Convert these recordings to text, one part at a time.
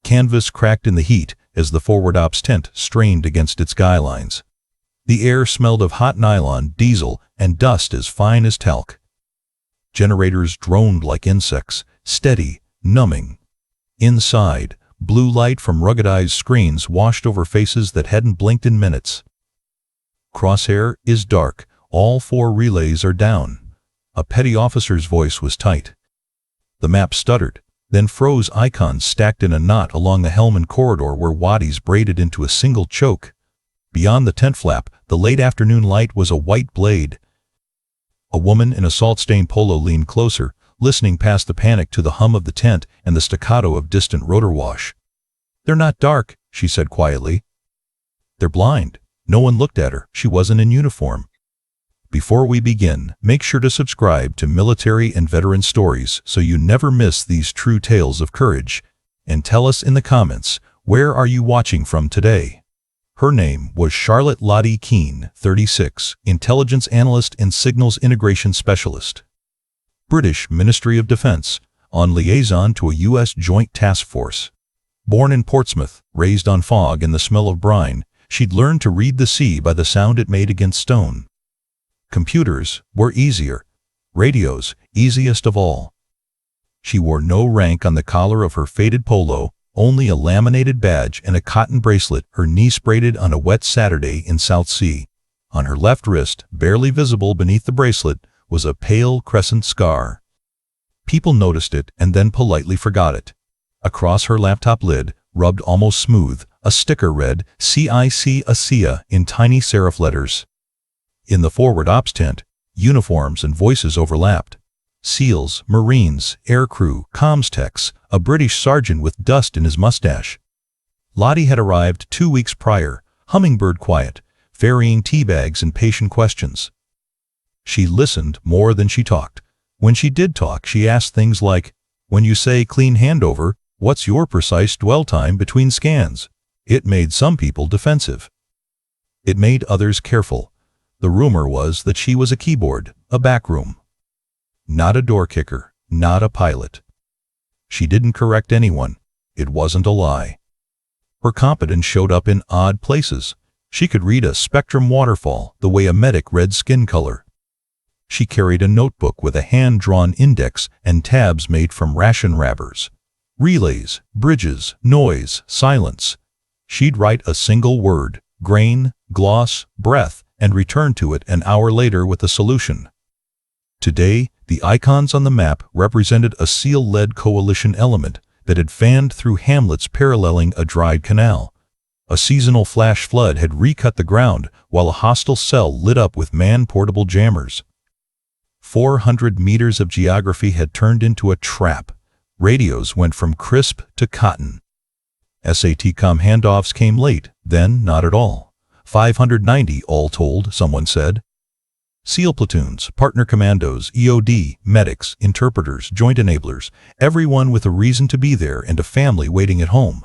Canvas cracked in the heat as the forward ops tent strained against its guy lines. The air smelled of hot nylon, diesel, and dust as fine as talc. Generators droned like insects, steady, numbing. Inside, blue light from ruggedized screens washed over faces that hadn't blinked in minutes. Crosshair is dark. All 4 relays are down. A petty officer's voice was tight. The map stuttered, then froze, icons stacked in a knot along the Hellman corridor where waddies braided into a single choke. Beyond the tent flap, the late afternoon light was a white blade. A woman in a salt-stained polo leaned closer, listening past the panic to the hum of the tent and the staccato of distant rotor wash. "They're not dark," she said quietly. "They're blind." No one looked at her. She wasn't in uniform. Before we begin, make sure to subscribe to Military and Veteran Stories so you never miss these true tales of courage. And tell us in the comments, where are you watching from today? Her name was Charlotte Lottie Keene, 36, intelligence analyst and signals integration specialist. British Ministry of Defense, on liaison to a U.S. Joint Task Force. Born in Portsmouth, raised on fog and the smell of brine, she'd learned to read the sea by the sound it made against stone. Computers were easier. Radios, easiest of all. She wore no rank on the collar of her faded polo, only a laminated badge and a cotton bracelet, her niece braided on a wet Saturday in South Sea. On her left wrist, barely visible beneath the bracelet, was a pale crescent scar. People noticed it and then politely forgot it. Across her laptop lid, rubbed almost smooth, a sticker read, "CIC ASEA" in tiny serif letters. In the forward ops tent, uniforms and voices overlapped. SEALs, Marines, aircrew, comms techs, a British sergeant with dust in his mustache. Lottie had arrived 2 weeks prior, hummingbird quiet, ferrying tea bags and patient questions. She listened more than she talked. When she did talk, she asked things like, "When you say clean handover, what's your precise dwell time between scans?" It made some people defensive. It made others careful. The rumor was that she was a keyboard, a backroom. Not a door kicker, not a pilot. She didn't correct anyone. It wasn't a lie. Her competence showed up in odd places. She could read a spectrum waterfall the way a medic read skin color. She carried a notebook with a hand-drawn index and tabs made from ration wrappers. Relays, bridges, noise, silence. She'd write a single word, grain, gloss, breath, and return to it an hour later with a solution. Today, the icons on the map represented a SEAL-led coalition element that had fanned through hamlets paralleling a dried canal. A seasonal flash flood had recut the ground while a hostile cell lit up with man-portable jammers. 400 meters of geography had turned into a trap. Radios went from crisp to cotton. SATCOM handoffs came late, then not at all. 590 all told, someone said. SEAL platoons, partner commandos, EOD, medics, interpreters, joint enablers, everyone with a reason to be there and a family waiting at home.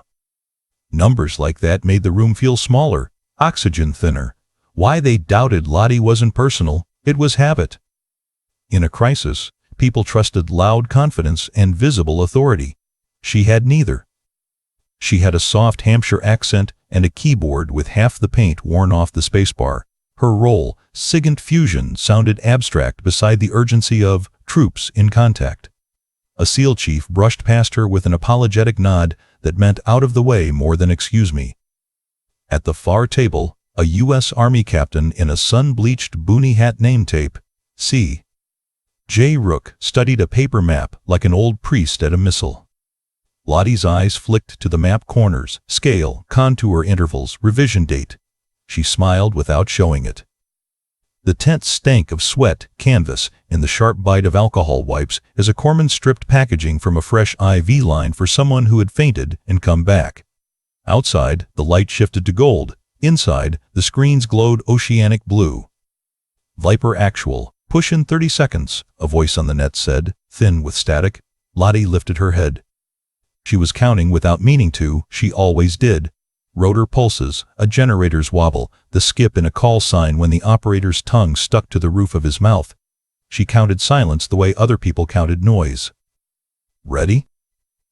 Numbers like that made the room feel smaller, oxygen thinner. Why they doubted Lottie wasn't personal, it was habit. In a crisis, people trusted loud confidence and visible authority. She had neither. She had a soft Hampshire accent and a keyboard with half the paint worn off the spacebar. Her role, SIGINT fusion, sounded abstract beside the urgency of troops in contact. A SEAL chief brushed past her with an apologetic nod that meant out of the way more than excuse me. At the far table, a U.S. Army captain in a sun-bleached boonie hat name tape, C. J. Rook, studied a paper map like an old priest at a missal. Lottie's eyes flicked to the map corners, scale, contour intervals, revision date. She smiled without showing it. The tent stank of sweat, canvas, and the sharp bite of alcohol wipes as a corpsman stripped packaging from a fresh IV line for someone who had fainted and come back. Outside, the light shifted to gold. Inside, the screens glowed oceanic blue. Viper Actual, push in 30 seconds, a voice on the net said, thin with static. Lottie lifted her head. She was counting without meaning to, she always did. Rotor pulses, a generator's wobble, the skip in a call sign when the operator's tongue stuck to the roof of his mouth. She counted silence the way other people counted noise. Ready?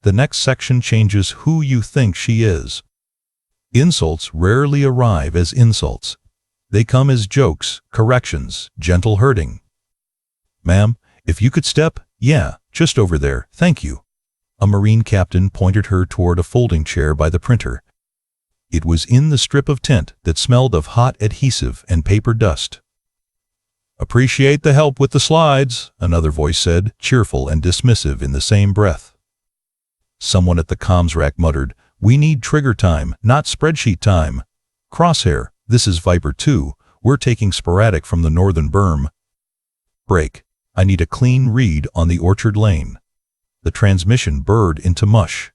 The next section changes who you think she is. Insults rarely arrive as insults. They come as jokes, corrections, gentle hurting. Ma'am, if you could step, yeah, just over there, thank you. A Marine captain pointed her toward a folding chair by the printer. It was in the strip of tent that smelled of hot adhesive and paper dust. Appreciate the help with the slides, another voice said, cheerful and dismissive in the same breath. Someone at the comms rack muttered, we need trigger time, not spreadsheet time. Crosshair, this is Viper 2, we're taking sporadic from the northern berm. Break, I need a clean read on the Orchard Lane. The transmission burred into mush.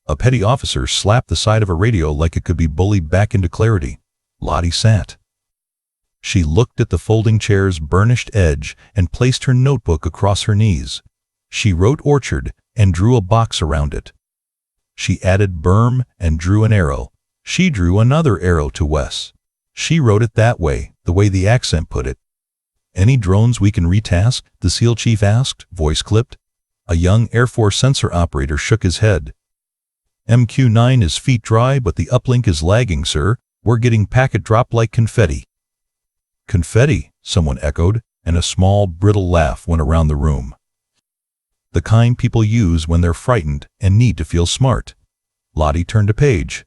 A petty officer slapped the side of a radio like it could be bullied back into clarity. Lottie sat. She looked at the folding chair's burnished edge and placed her notebook across her knees. She wrote Orchard and drew a box around it. She added berm and drew an arrow. She drew another arrow to Wes. She wrote it that way, the way the accent put it. Any drones we can retask? The SEAL chief asked, voice clipped. A young Air Force sensor operator shook his head. MQ-9 is feet dry, but the uplink is lagging, sir. We're getting packet drop like confetti. Confetti, someone echoed, and a small, brittle laugh went around the room. The kind people use when they're frightened and need to feel smart. Lottie turned a page.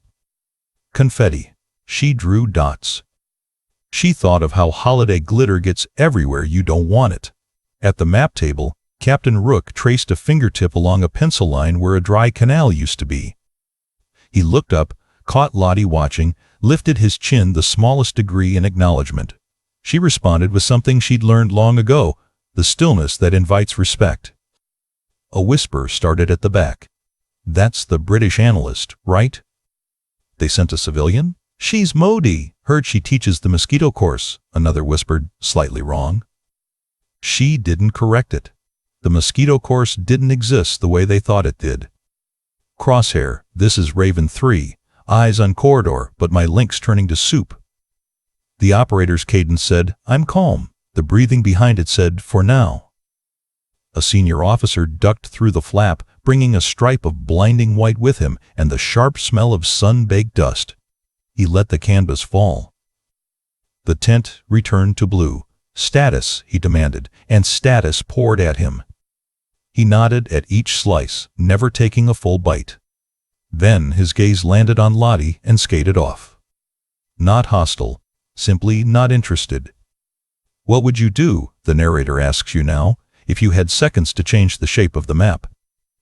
Confetti. She drew dots. She thought of how holiday glitter gets everywhere you don't want it. At the map table, Captain Rook traced a fingertip along a pencil line where a dry canal used to be. He looked up, caught Lottie watching, lifted his chin the smallest degree in acknowledgement. She responded with something she'd learned long ago, the stillness that invites respect. A whisper started at the back. That's the British Analyst, right? They sent a civilian? She's Modi. Heard she teaches the mosquito course, another whispered, slightly wrong. She didn't correct it. The mosquito course didn't exist the way they thought it did. Crosshair, this is Raven 3, eyes on corridor, but my link's turning to soup. The operator's cadence said, I'm calm. The breathing behind it said, for now. A senior officer ducked through the flap, bringing a stripe of blinding white with him and the sharp smell of sun-baked dust. He let the canvas fall. The tent returned to blue. Status, he demanded, and status poured at him. He nodded at each slice, never taking a full bite. Then his gaze landed on Lottie and skated off. Not hostile, simply not interested. What would you do, the narrator asks you now, if you had seconds to change the shape of the map?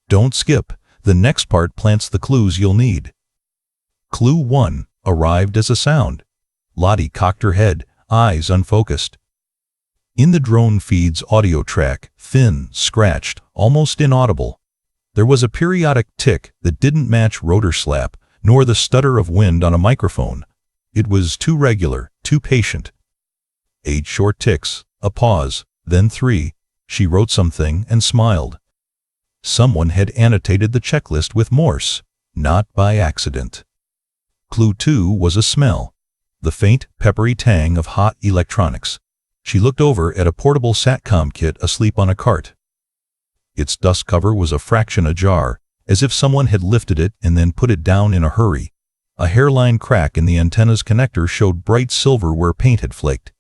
Don't skip. The next part plants the clues you'll need. Clue 1 arrived as a sound. Lottie cocked her head, eyes unfocused. In the drone feed's audio track, thin, scratched, almost inaudible, there was a periodic tick that didn't match rotor slap, nor the stutter of wind on a microphone. It was too regular, too patient. 8 short ticks, a pause, then 3. She wrote something and smiled. Someone had annotated the checklist with Morse, not by accident. Clue 2 was a smell, the faint, peppery tang of hot electronics. She looked over at a portable SATCOM kit asleep on a cart. Its dust cover was a fraction ajar, as if someone had lifted it and then put it down in a hurry. A hairline crack in the antenna's connector showed bright silver where paint had flaked.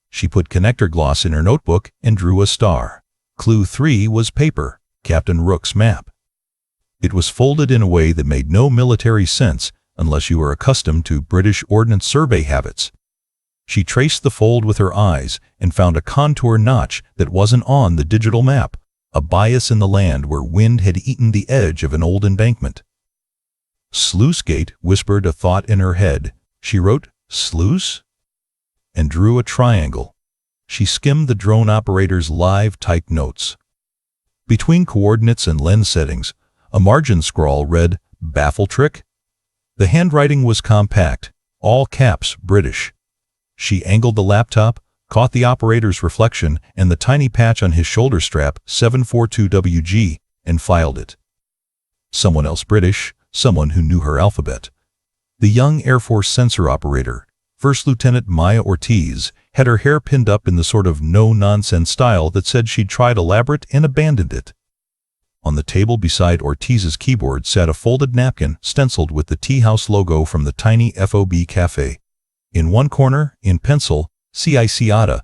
She put connector gloss in her notebook and drew a star. Clue 3 was paper, Captain Rook's map. It was folded in a way that made no military sense unless you were accustomed to British Ordnance Survey habits. She traced the fold with her eyes and found a contour notch that wasn't on the digital map, a bias in the land where wind had eaten the edge of an old embankment. Sluice Gate whispered a thought in her head. She wrote, sluice? And drew a triangle. She skimmed the drone operator's live typed notes. Between coordinates and lens settings, a margin scrawl read, baffle trick? The handwriting was compact, all caps British. She angled the laptop, caught the operator's reflection and the tiny patch on his shoulder strap, 742WG, and filed it. Someone else British, someone who knew her alphabet. The young Air Force sensor operator, First Lieutenant Maya Ortiz, had her hair pinned up in the sort of no-nonsense style that said she'd tried elaborate and abandoned it. On the table beside Ortiz's keyboard sat a folded napkin stenciled with the tea house logo from the tiny FOB cafe. In one corner, in pencil, CICIATA.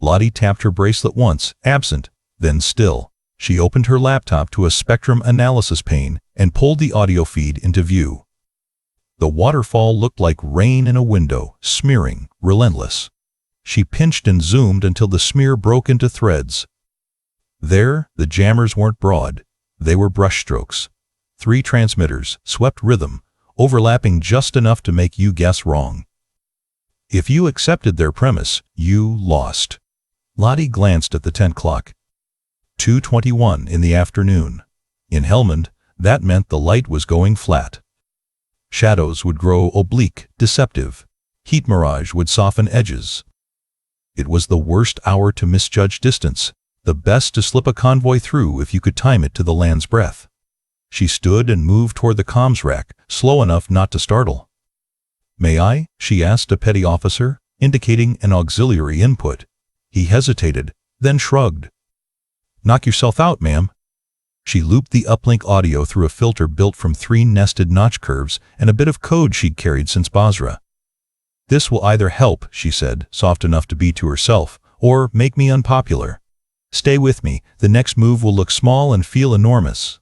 Lottie tapped her bracelet once, absent, then still. She opened her laptop to a spectrum analysis pane and pulled the audio feed into view. The waterfall looked like rain in a window, smearing, relentless. She pinched and zoomed until the smear broke into threads. There, the jammers weren't broad. They were brushstrokes. 3 transmitters, swept rhythm, overlapping just enough to make you guess wrong. If you accepted their premise, you lost. Lottie glanced at the tent clock. 2:21 in the afternoon. In Helmand, that meant the light was going flat. Shadows would grow oblique, deceptive. Heat mirage would soften edges. It was the worst hour to misjudge distance, the best to slip a convoy through if you could time it to the land's breath. She stood and moved toward the comms rack, slow enough not to startle. "May I?" she asked a petty officer, indicating an auxiliary input. He hesitated, then shrugged. "Knock yourself out, ma'am." She looped the uplink audio through a filter built from 3 nested notch curves and a bit of code she'd carried since Basra. "This will either help," she said, soft enough to be to herself, "or make me unpopular. Stay with me, the next move will look small and feel enormous."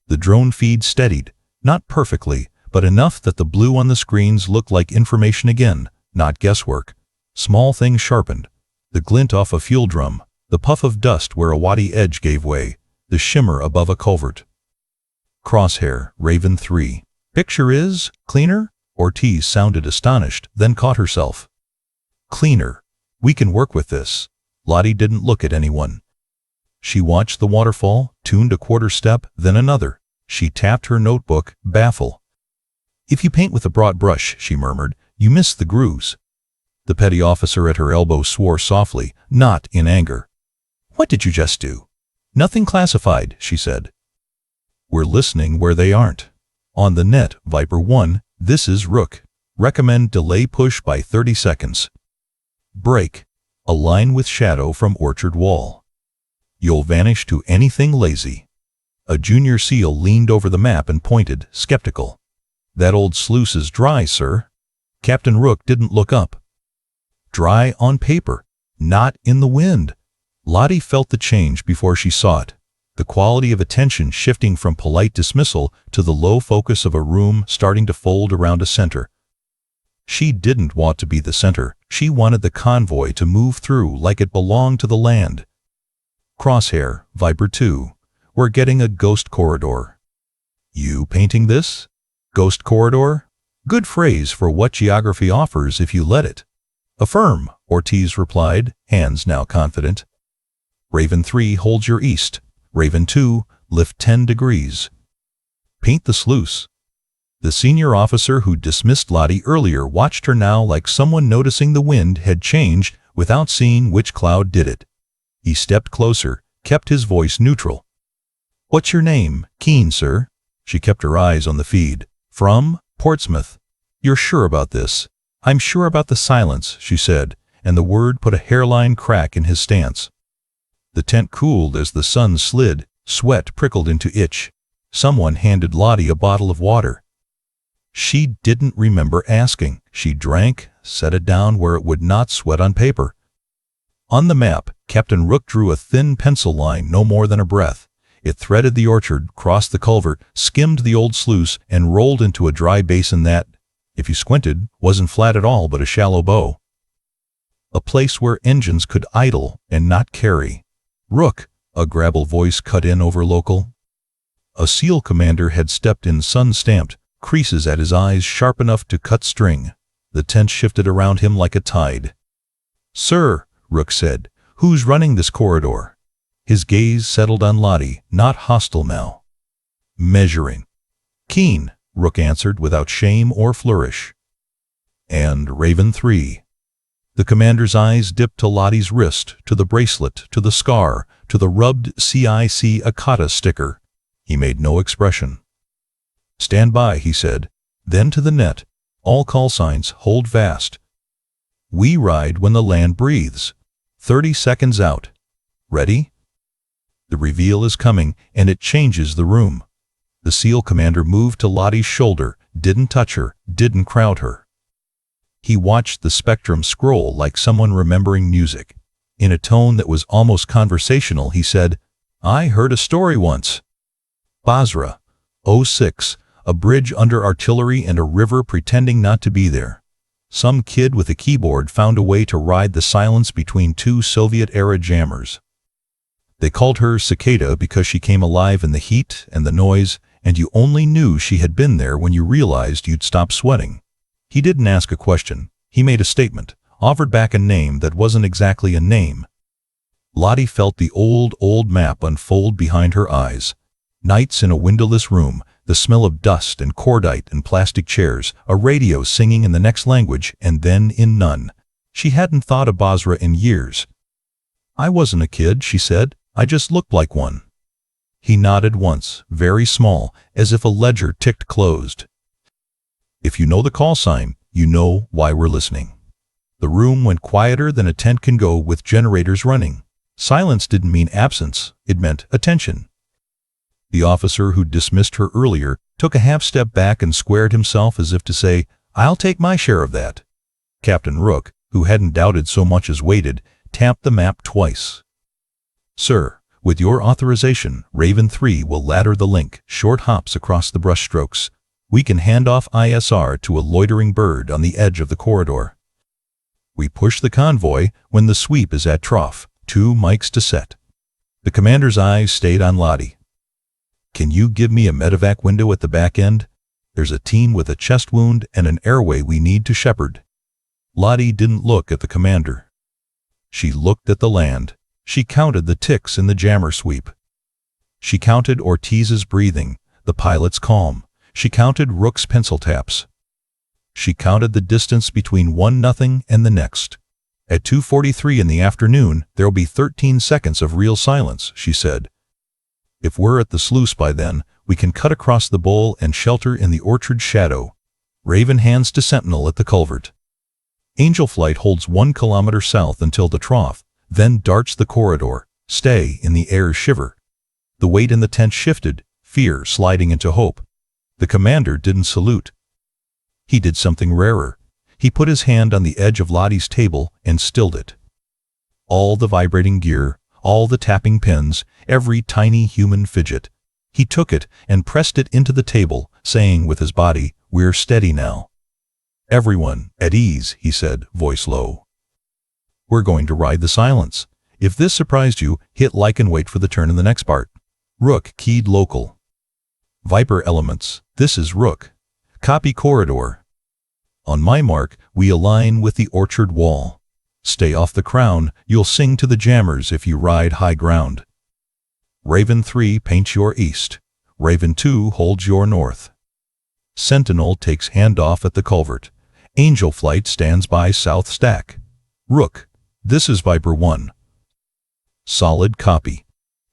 The drone feed steadied, not perfectly, but enough that the blue on the screens looked like information again, not guesswork. Small things sharpened. The glint off a fuel drum, the puff of dust where a waddy edge gave way, the shimmer above a culvert. Crosshair, Raven 3. "Picture is cleaner?" Ortiz sounded astonished, then caught herself. "Cleaner. We can work with this." Lottie didn't look at anyone. She watched the waterfall, tuned a quarter step, then another. She tapped her notebook, baffled. "If you paint with a broad brush," she murmured, "you miss the grooves." The petty officer at her elbow swore softly, not in anger. "What did you just do?" "Nothing classified," she said. "We're listening where they aren't." On the net, Viper 1, this is Rook. Recommend delay push by 30 seconds. Break. A line with shadow from Orchard Wall. You'll vanish to anything lazy. A junior SEAL leaned over the map and pointed, skeptical. "That old sluice is dry, sir." Captain Rook didn't look up. Dry on paper, not in the wind. Lottie felt the change before she saw it. The quality of attention shifting from polite dismissal to the low focus of a room starting to fold around a center. She didn't want to be the center. She wanted the convoy to move through like it belonged to the land. Crosshair, Viper 2. "We're getting a ghost corridor." "You painting this? Ghost corridor? Good phrase for what geography offers if you let it." "Affirm," Ortiz replied, hands now confident. Raven 3 holds your east. Raven 2, lift 10 degrees. Paint the sluice. The senior officer who dismissed Lottie earlier watched her now like someone noticing the wind had changed without seeing which cloud did it. He stepped closer, kept his voice neutral. "What's your name?" "Keen, sir." She kept her eyes on the feed. "From Portsmouth." "You're sure about this?" "I'm sure about the silence," she said, and the word put a hairline crack in his stance. The tent cooled as the sun slid, sweat prickled into itch. Someone handed Lottie a bottle of water. She didn't remember asking. She drank, set it down where it would not sweat on paper. On the map, Captain Rook drew a thin pencil line no more than a breath. It threaded the orchard, crossed the culvert, skimmed the old sluice, and rolled into a dry basin that, if you squinted, wasn't flat at all but a shallow bow. A place where engines could idle and not carry. "Rook," a grabble voice cut in over local. A SEAL commander had stepped in sun-stamped, creases at his eyes sharp enough to cut string. The tent shifted around him like a tide. "Sir," Rook said, "who's running this corridor?" His gaze settled on Lottie, not hostile now. "Measuring." "Keen," Rook answered without shame or flourish. "And Raven 3. The commander's eyes dipped to Lottie's wrist, to the bracelet, to the scar, to the rubbed CICIATA sticker. He made no expression. "Stand by," he said. Then to the net. "All call signs, hold fast. We ride when the land breathes. 30 seconds out. Ready?" The reveal is coming, and it changes the room. The SEAL commander moved to Lottie's shoulder, didn't touch her, didn't crowd her. He watched the spectrum scroll like someone remembering music. In a tone that was almost conversational, he said, "I heard a story once. Basra, '06, a bridge under artillery and a river pretending not to be there. Some kid with a keyboard found a way to ride the silence between two Soviet-era jammers. They called her Cicada because she came alive in the heat and the noise, and you only knew she had been there when you realized you'd stopped sweating." He didn't ask a question. He made a statement, offered back a name that wasn't exactly a name. Lottie felt the old map unfold behind her eyes. Nights in a windowless room, the smell of dust and cordite and plastic chairs, a radio singing in the next language and then in none. She hadn't thought of Basra in years. "I wasn't a kid," she said. "I just looked like one." He nodded once, very small, as if a ledger ticked closed. "If you know the call sign, you know why we're listening." The room went quieter than a tent can go with generators running. Silence didn't mean absence, it meant attention. The officer who dismissed her earlier took a half-step back and squared himself as if to say, "I'll take my share of that." Captain Rook, who hadn't doubted so much as waited, tapped the map twice. "Sir, with your authorization, Raven 3 will ladder the link, short hops across the brushstrokes. We can hand off ISR to a loitering bird on the edge of the corridor. We push the convoy when the sweep is at trough, 2 mics to set." The commander's eyes stayed on Lottie. "Can you give me a medevac window at the back end? There's a team with a chest wound and an airway we need to shepherd." Lottie didn't look at the commander. She looked at the land. She counted the ticks in the jammer sweep. She counted Ortiz's breathing, the pilot's calm. She counted Rook's pencil taps. She counted the distance between 1-0 and the next. "At 2:43 in the afternoon, there'll be 13 seconds of real silence," she said. "If we're at the sluice by then, we can cut across the bowl and shelter in the orchard's shadow." Raven hands to sentinel at the culvert. "Angel Flight holds 1 kilometer south until the trough, then darts the corridor. Stay in the air shiver." The weight in the tent shifted, fear sliding into hope. The commander didn't salute. He did something rarer. He put his hand on the edge of Lottie's table and stilled it. All the vibrating gear, all the tapping pins, every tiny human fidget. He took it and pressed it into the table, saying with his body, "We're steady now." "Everyone, at ease," he said, voice low. "We're going to ride the silence. If this surprised you, hit like and wait for the turn in the next part." Rook keyed local. "Viper elements, this is Rook. Copy corridor. On my mark, we align with the orchard wall. Stay off the crown, you'll sing to the jammers if you ride high ground. Raven 3 paints your east. Raven 2 holds your north. Sentinel takes handoff at the culvert. Angel Flight stands by south stack. Rook, this is Viper 1. Solid copy."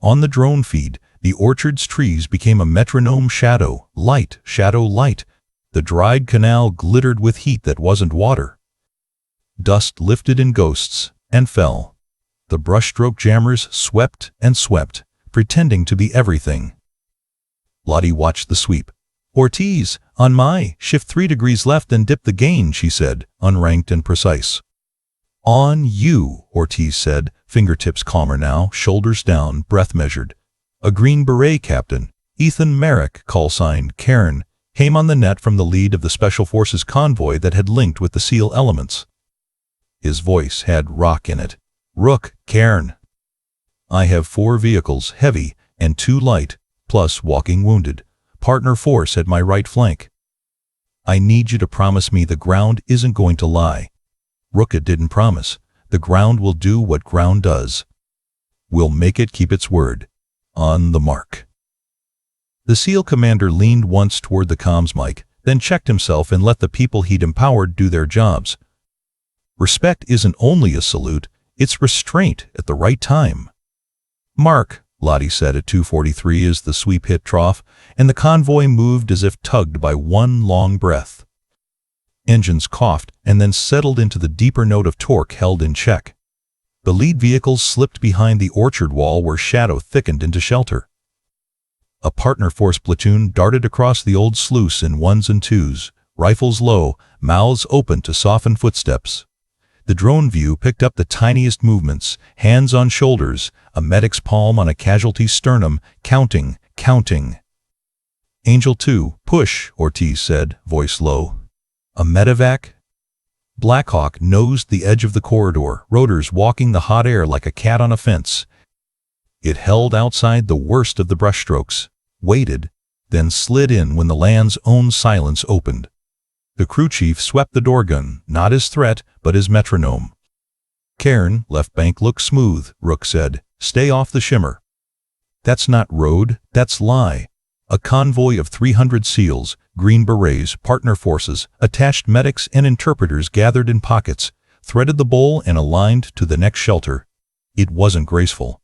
On the drone feed, the orchard's trees became a metronome shadow, light, shadow, light. The dried canal glittered with heat that wasn't water. Dust lifted in ghosts and fell. The brushstroke jammers swept and swept, pretending to be everything. Lottie watched the sweep. "Ortiz, on my, shift 3 degrees left and dip the gain," she said, unranked and precise. "On you," Ortiz said, fingertips calmer now, shoulders down, breath measured. "A Green Beret captain, Ethan Merrick, call sign, Cairn, came on the net from the lead of the Special Forces convoy that had linked with the SEAL elements." His voice had rock in it. "Rook, Cairn. I have 4 vehicles, heavy, and 2 light, plus walking wounded. Partner force at my right flank. I need you to promise me the ground isn't going to lie." Rook didn't promise. The ground will do what ground does. We'll make it keep its word. On the mark. The SEAL commander leaned once toward the comms mic, then checked himself and let the people he'd empowered do their jobs. Respect isn't only a salute, it's restraint at the right time. "Mark," Lottie said at 2:43 as the sweep hit trough, and the convoy moved as if tugged by one long breath. Engines coughed and then settled into the deeper note of torque held in check. The lead vehicles slipped behind the orchard wall where shadow thickened into shelter. A partner force platoon darted across the old sluice in ones and twos, rifles low, mouths open to soften footsteps. The drone view picked up the tiniest movements, hands on shoulders, a medic's palm on a casualty's sternum, counting. Angel 2, push, Ortiz said, voice low. A medevac? Blackhawk nosed the edge of the corridor, rotors walking the hot air like a cat on a fence. It held outside the worst of the brushstrokes, waited, then slid in when the land's own silence opened. The crew chief swept the door gun, not his threat, but his metronome. Cairn, left bank looks smooth, Rook said. Stay off the shimmer. That's not road, that's lie. A convoy of 300 SEALs, Green Berets, partner forces, attached medics and interpreters gathered in pockets, threaded the bowl and aligned to the next shelter. It wasn't graceful.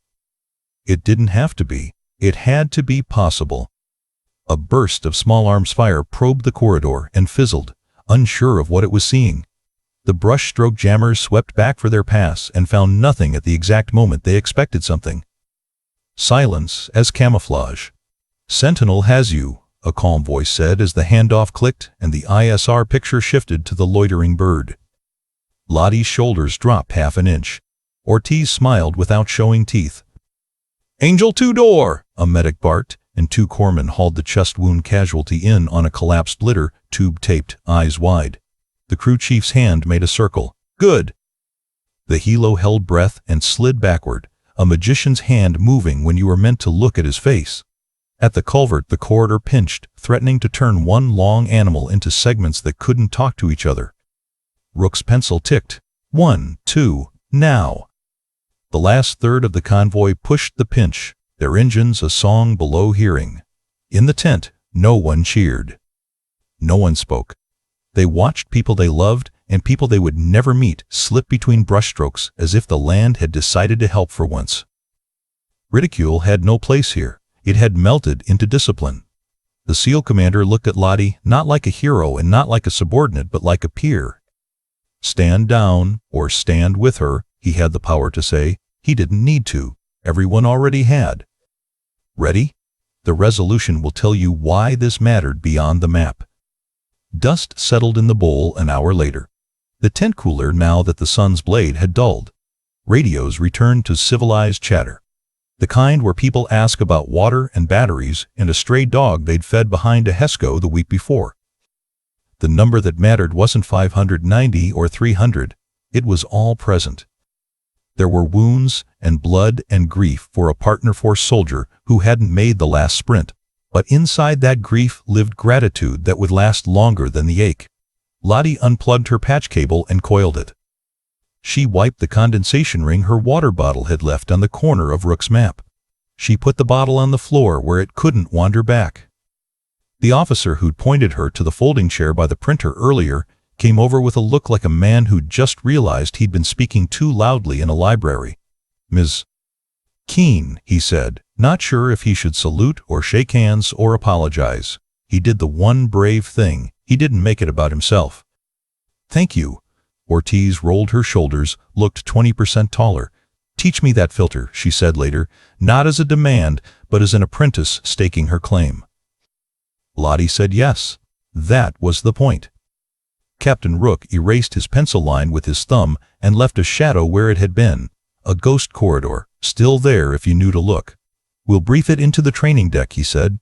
It didn't have to be. It had to be possible. A burst of small arms fire probed the corridor and fizzled, unsure of what it was seeing. The brushstroke jammers swept back for their pass and found nothing at the exact moment they expected something. Silence as camouflage. Sentinel has you, a calm voice said as the handoff clicked and the ISR picture shifted to the loitering bird. Lottie's shoulders dropped half an inch. Ortiz smiled without showing teeth. Angel 2 door, a medic barked, and 2 corpsmen hauled the chest wound casualty in on a collapsed litter, tube taped, eyes wide. The crew chief's hand made a circle. Good. The helo held breath and slid backward, a magician's hand moving when you were meant to look at his face. At the culvert, the corridor pinched, threatening to turn one long animal into segments that couldn't talk to each other. Rook's pencil ticked. 1, 2, now. The last third of the convoy pushed the pinch, their engines a song below hearing. In the tent, no one cheered. No one spoke. They watched people they loved and people they would never meet slip between brushstrokes as if the land had decided to help for once. Ridicule had no place here. It had melted into discipline. The SEAL commander looked at Lottie not like a hero and not like a subordinate but like a peer. Stand down or stand with her, he had the power to say. He didn't need to. Everyone already had. Ready? The resolution will tell you why this mattered beyond the map. Dust settled in the bowl an hour later. The tent cooler now that the sun's blade had dulled. Radios returned to civilized chatter. The kind where people ask about water and batteries and a stray dog they'd fed behind a Hesco the week before. The number that mattered wasn't 590 or 300. It was all present. There were wounds and blood and grief for a partner force soldier who hadn't made the last sprint. But inside that grief lived gratitude that would last longer than the ache. Lottie unplugged her patch cable and coiled it. She wiped the condensation ring her water bottle had left on the corner of Rook's map. She put the bottle on the floor where it couldn't wander back. The officer who'd pointed her to the folding chair by the printer earlier came over with a look like a man who'd just realized he'd been speaking too loudly in a library. Ms. Keene, he said, not sure if he should salute or shake hands or apologize. He did the one brave thing. He didn't make it about himself. Thank you. Ortiz rolled her shoulders, looked 20% taller. Teach me that filter, she said later, not as a demand, but as an apprentice staking her claim. Lottie said yes. That was the point. Captain Rook erased his pencil line with his thumb and left a shadow where it had been. A ghost corridor, still there if you knew to look. We'll brief it into the training deck, he said.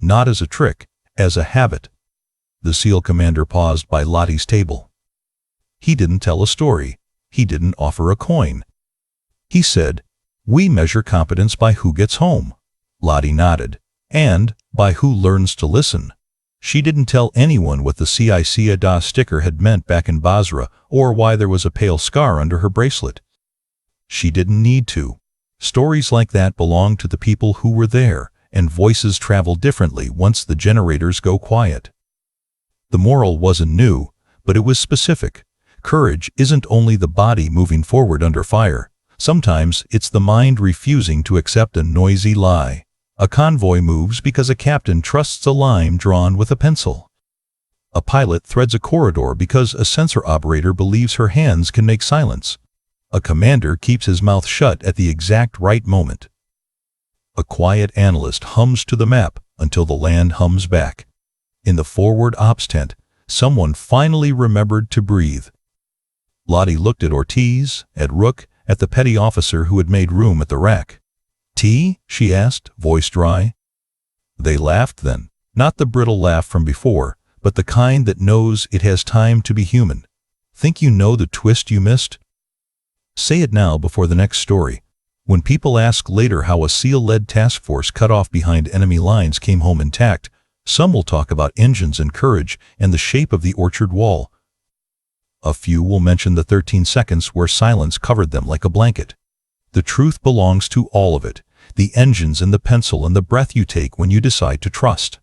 Not as a trick, as a habit. The SEAL commander paused by Lottie's table. He didn't tell a story. He didn't offer a coin. He said, we measure competence by who gets home. Lottie nodded. And by who learns to listen. She didn't tell anyone what the CICA sticker had meant back in Basra or why there was a pale scar under her bracelet. She didn't need to. Stories like that belong to the people who were there, and voices travel differently once the generators go quiet. The moral wasn't new, but it was specific. Courage isn't only the body moving forward under fire. Sometimes it's the mind refusing to accept a noisy lie. A convoy moves because a captain trusts a line drawn with a pencil. A pilot threads a corridor because a sensor operator believes her hands can make silence. A commander keeps his mouth shut at the exact right moment. A quiet analyst hums to the map until the land hums back. In the forward ops tent, someone finally remembered to breathe. Lottie looked at Ortiz, at Rook, at the petty officer who had made room at the rack. "Tea?" she asked, voice dry. They laughed then, not the brittle laugh from before, but the kind that knows it has time to be human. Think you know the twist you missed? Say it now before the next story. When people ask later how a SEAL-led task force cut off behind enemy lines came home intact, some will talk about engines and courage and the shape of the orchard wall. A few will mention the 13 seconds where silence covered them like a blanket. The truth belongs to all of it, the engines and the pencil and the breath you take when you decide to trust.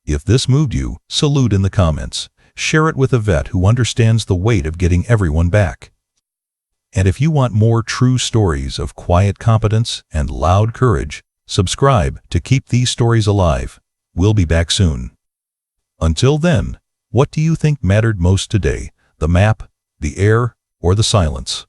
If this moved you, salute in the comments. Share it with a vet who understands the weight of getting everyone back. And if you want more true stories of quiet competence and loud courage, subscribe to keep these stories alive. We'll be back soon. Until then, what do you think mattered most today? The map, the air, or the silence?